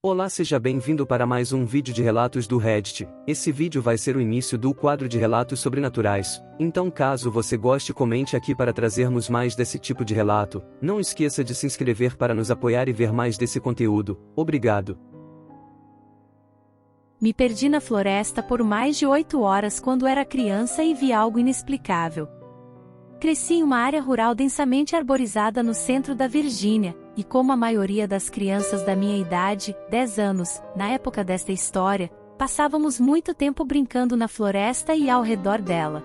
Olá, seja bem-vindo para mais um vídeo de relatos do Reddit. Esse vídeo vai ser o início do quadro de relatos sobrenaturais, então caso você goste, comente aqui para trazermos mais desse tipo de relato. Não esqueça de se inscrever para nos apoiar e ver mais desse conteúdo. Obrigado. Me perdi na floresta por mais de 8 horas quando era criança e vi algo inexplicável. Cresci em uma área rural densamente arborizada no centro da Virgínia, e como a maioria das crianças da minha idade, 10 anos, na época desta história, passávamos muito tempo brincando na floresta e ao redor dela.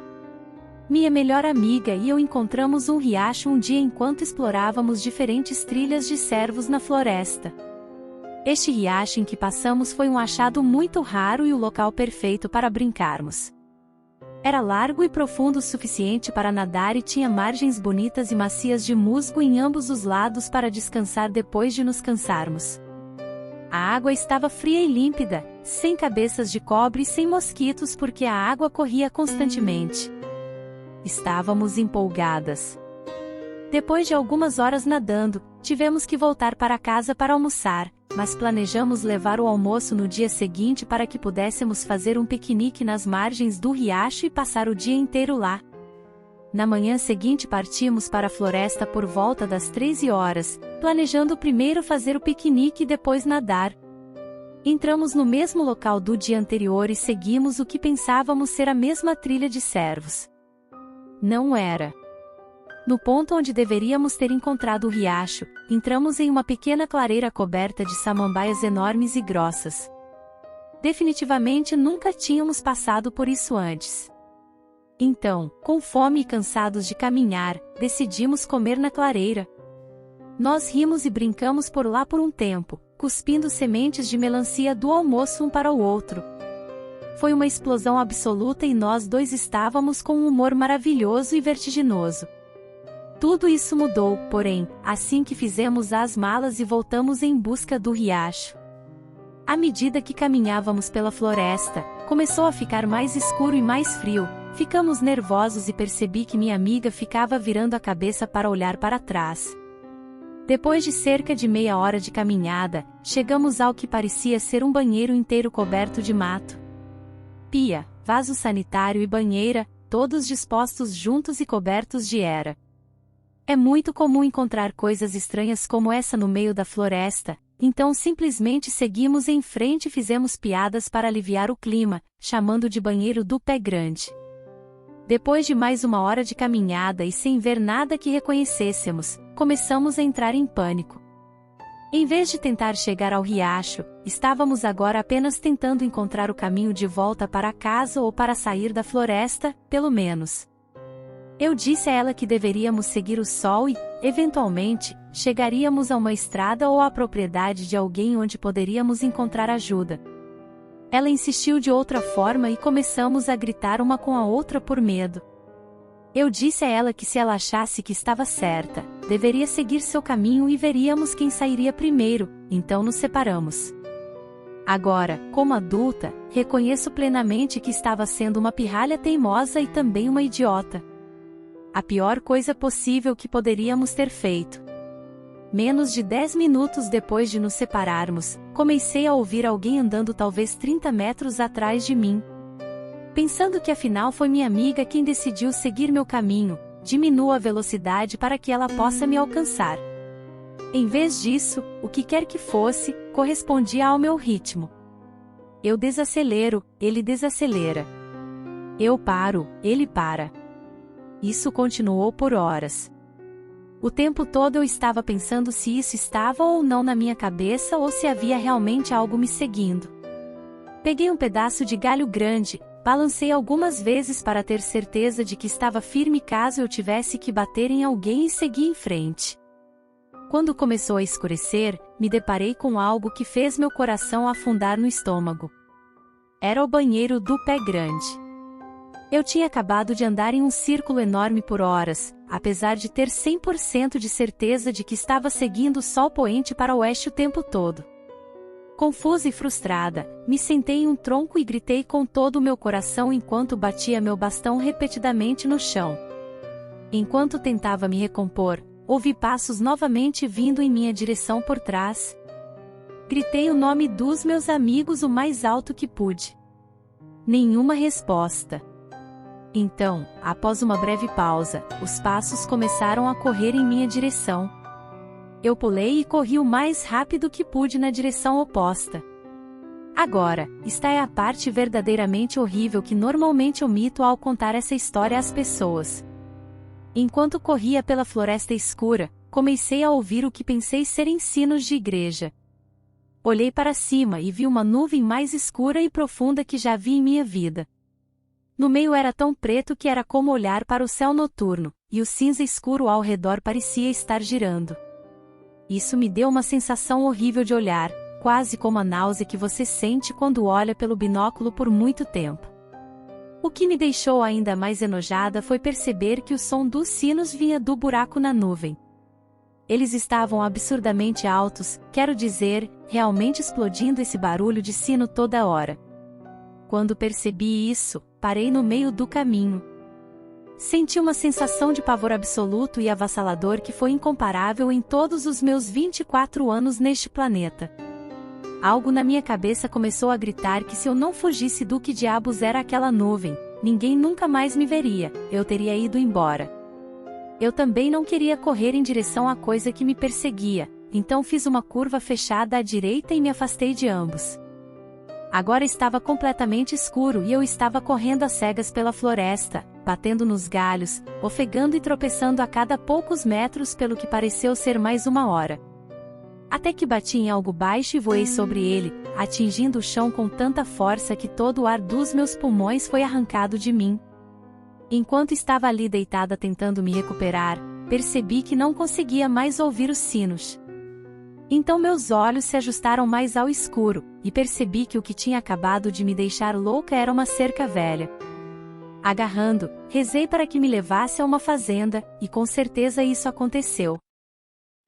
Minha melhor amiga e eu encontramos um riacho um dia enquanto explorávamos diferentes trilhas de cervos na floresta. Este riacho em que passamos foi um achado muito raro e o local perfeito para brincarmos. Era largo e profundo o suficiente para nadar e tinha margens bonitas e macias de musgo em ambos os lados para descansar depois de nos cansarmos. A água estava fria e límpida, sem cabeças de cobre e sem mosquitos porque a água corria constantemente. Estávamos empolgadas. Depois de algumas horas nadando, tivemos que voltar para casa para almoçar, mas planejamos levar o almoço no dia seguinte para que pudéssemos fazer um piquenique nas margens do riacho e passar o dia inteiro lá. Na manhã seguinte partimos para a floresta por volta das 13 horas, planejando primeiro fazer o piquenique e depois nadar. Entramos no mesmo local do dia anterior e seguimos o que pensávamos ser a mesma trilha de cervos. Não era. No ponto onde deveríamos ter encontrado o riacho, entramos em uma pequena clareira coberta de samambaias enormes e grossas. Definitivamente nunca tínhamos passado por isso antes. Então, com fome e cansados de caminhar, decidimos comer na clareira. Nós rimos e brincamos por lá por um tempo, cuspindo sementes de melancia do almoço um para o outro. Foi uma explosão absoluta e nós dois estávamos com um humor maravilhoso e vertiginoso. Tudo isso mudou, porém, assim que fizemos as malas e voltamos em busca do riacho. À medida que caminhávamos pela floresta, começou a ficar mais escuro e mais frio, ficamos nervosos e percebi que minha amiga ficava virando a cabeça para olhar para trás. Depois de cerca de meia hora de caminhada, chegamos ao que parecia ser um banheiro inteiro coberto de mato. Pia, vaso sanitário e banheira, todos dispostos juntos e cobertos de era. É muito comum encontrar coisas estranhas como essa no meio da floresta, então simplesmente seguimos em frente e fizemos piadas para aliviar o clima, chamando de banheiro do pé grande. Depois de mais uma hora de caminhada e sem ver nada que reconhecêssemos, começamos a entrar em pânico. Em vez de tentar chegar ao riacho, estávamos agora apenas tentando encontrar o caminho de volta para casa ou para sair da floresta, pelo menos. Eu disse a ela que deveríamos seguir o sol e, eventualmente, chegaríamos a uma estrada ou à propriedade de alguém onde poderíamos encontrar ajuda. Ela insistiu de outra forma e começamos a gritar uma com a outra por medo. Eu disse a ela que se ela achasse que estava certa, deveria seguir seu caminho e veríamos quem sairia primeiro, então nos separamos. Agora, como adulta, reconheço plenamente que estava sendo uma pirralha teimosa e também uma idiota. A pior coisa possível que poderíamos ter feito. Menos de 10 minutos depois de nos separarmos, comecei a ouvir alguém andando talvez 30 metros atrás de mim. Pensando que afinal foi minha amiga quem decidiu seguir meu caminho, diminuo a velocidade para que ela possa me alcançar. Em vez disso, o que quer que fosse, correspondia ao meu ritmo. Eu desacelero, ele desacelera. Eu paro, ele para. Isso continuou por horas. O tempo todo eu estava pensando se isso estava ou não na minha cabeça ou se havia realmente algo me seguindo. Peguei um pedaço de galho grande, balancei algumas vezes para ter certeza de que estava firme caso eu tivesse que bater em alguém e segui em frente. Quando começou a escurecer, me deparei com algo que fez meu coração afundar no estômago. Era o banheiro do pé grande. Eu tinha acabado de andar em um círculo enorme por horas, apesar de ter 100% de certeza de que estava seguindo o sol poente para o oeste o tempo todo. Confusa e frustrada, me sentei em um tronco e gritei com todo o meu coração enquanto batia meu bastão repetidamente no chão. Enquanto tentava me recompor, ouvi passos novamente vindo em minha direção por trás. Gritei o nome dos meus amigos o mais alto que pude. Nenhuma resposta. Então, após uma breve pausa, os passos começaram a correr em minha direção. Eu pulei e corri o mais rápido que pude na direção oposta. Agora, esta é a parte verdadeiramente horrível que normalmente omito ao contar essa história às pessoas. Enquanto corria pela floresta escura, comecei a ouvir o que pensei serem sinos de igreja. Olhei para cima e vi uma nuvem mais escura e profunda que já vi em minha vida. No meio era tão preto que era como olhar para o céu noturno, e o cinza escuro ao redor parecia estar girando. Isso me deu uma sensação horrível de olhar, quase como a náusea que você sente quando olha pelo binóculo por muito tempo. O que me deixou ainda mais enojada foi perceber que o som dos sinos vinha do buraco na nuvem. Eles estavam absurdamente altos, quero dizer, realmente explodindo esse barulho de sino toda hora. Quando percebi isso, parei no meio do caminho. Senti uma sensação de pavor absoluto e avassalador que foi incomparável em todos os meus 24 anos neste planeta. Algo na minha cabeça começou a gritar que se eu não fugisse do que diabos era aquela nuvem, ninguém nunca mais me veria, eu teria ido embora. Eu também não queria correr em direção à coisa que me perseguia, então fiz uma curva fechada à direita e me afastei de ambos. Agora estava completamente escuro e eu estava correndo às cegas pela floresta, batendo nos galhos, ofegando e tropeçando a cada poucos metros pelo que pareceu ser mais uma hora. Até que bati em algo baixo e voei sobre ele, atingindo o chão com tanta força que todo o ar dos meus pulmões foi arrancado de mim. Enquanto estava ali deitada tentando me recuperar, percebi que não conseguia mais ouvir os sinos. Então meus olhos se ajustaram mais ao escuro, e percebi que o que tinha acabado de me deixar louca era uma cerca velha. Agarrando, rezei para que me levasse a uma fazenda, e com certeza isso aconteceu.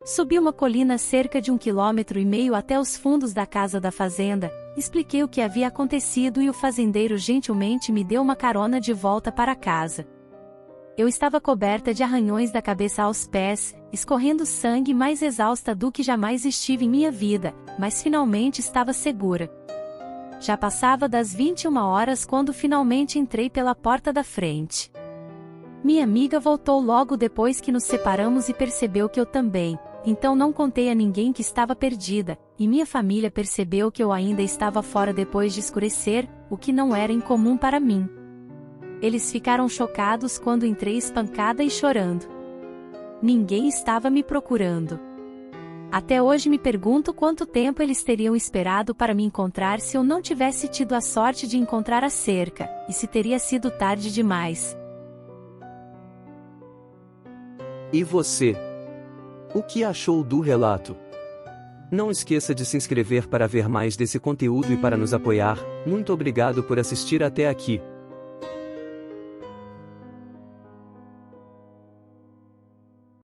Subi uma colina cerca de 1,5 km até os fundos da casa da fazenda, expliquei o que havia acontecido e o fazendeiro gentilmente me deu uma carona de volta para casa. Eu estava coberta de arranhões da cabeça aos pés, escorrendo sangue mais exausta do que jamais estive em minha vida, mas finalmente estava segura. Já passava das 21 horas quando finalmente entrei pela porta da frente. Minha amiga voltou logo depois que nos separamos e percebeu que eu também. Então não contei a ninguém que estava perdida, e minha família percebeu que eu ainda estava fora depois de escurecer, o que não era incomum para mim. Eles ficaram chocados quando entrei espancada e chorando. Ninguém estava me procurando. Até hoje me pergunto quanto tempo eles teriam esperado para me encontrar se eu não tivesse tido a sorte de encontrar a cerca, e se teria sido tarde demais. E você? O que achou do relato? Não esqueça de se inscrever para ver mais desse conteúdo e para nos apoiar. Muito obrigado por assistir até aqui.